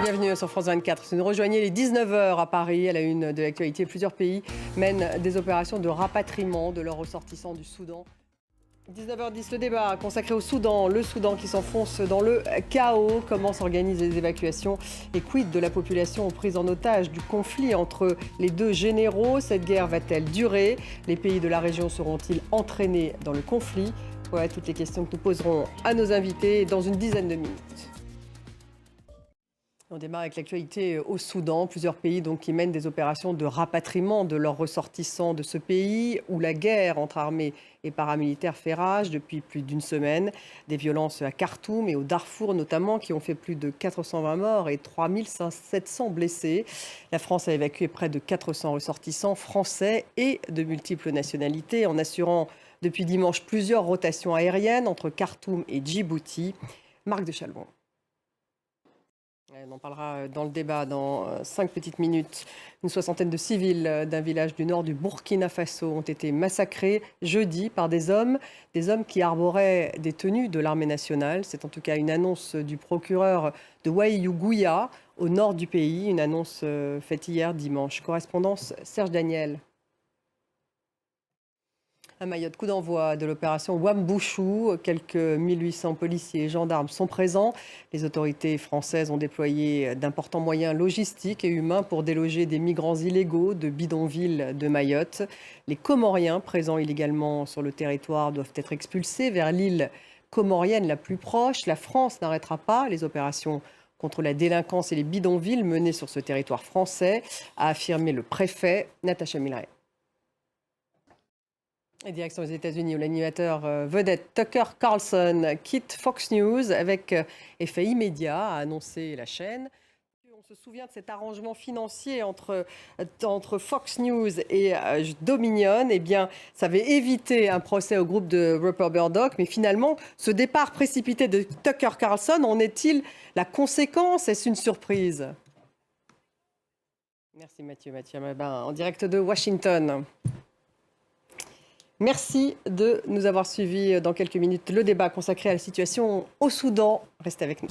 Bienvenue sur France 24. Si vous nous rejoignez les 19h à Paris, à la une de l'actualité, plusieurs pays mènent des opérations de rapatriement de leurs ressortissants du Soudan. 19h10, le débat consacré au Soudan. Le Soudan qui s'enfonce dans le chaos. Comment s'organisent les évacuations et quid de la population prise en otage du conflit entre les deux généraux? Cette guerre va-t-elle durer? Les pays de la région seront-ils entraînés dans le conflit? Voilà toutes les questions que nous poserons à nos invités dans une dizaine de minutes. On démarre avec l'actualité au Soudan. Plusieurs pays donc, qui mènent des opérations de rapatriement de leurs ressortissants de ce pays où la guerre entre armées et paramilitaires fait rage depuis plus d'une semaine. Des violences à Khartoum et au Darfour notamment qui ont fait plus de 420 morts et 3700 blessés. La France a évacué près de 400 ressortissants français et de multiples nationalités en assurant depuis dimanche plusieurs rotations aériennes entre Khartoum et Djibouti. Marc de Chalbon. On en parlera dans le débat dans 5 petites minutes. Une soixantaine de civils d'un village du nord du Burkina Faso ont été massacrés jeudi par des hommes qui arboraient des tenues de l'armée nationale. C'est en tout cas une annonce du procureur de Waiyougouya, au nord du pays. Une annonce faite hier dimanche. Correspondance Serge Daniel. À Mayotte, coup d'envoi de l'opération Wambouchou. Quelques 1800 policiers et gendarmes sont présents. Les autorités françaises ont déployé d'importants moyens logistiques et humains pour déloger des migrants illégaux de bidonvilles de Mayotte. Les Comoriens présents illégalement sur le territoire doivent être expulsés vers l'île comorienne la plus proche. La France n'arrêtera pas les opérations contre la délinquance et les bidonvilles menées sur ce territoire français, a affirmé le préfet Natacha Milray. Et direction aux États-Unis où l'animateur vedette Tucker Carlson quitte Fox News avec effet immédiat, a annoncé la chaîne. On se souvient de cet arrangement financier entre Fox News et Dominion. Eh bien, ça avait évité un procès au groupe de Rupert Murdoch. Mais finalement, ce départ précipité de Tucker Carlson, en est-il la conséquence? Est-ce une surprise? Merci Mathieu. En direct de Washington. Merci de nous avoir suivis dans quelques minutes le débat consacré à la situation au Soudan. Restez avec nous.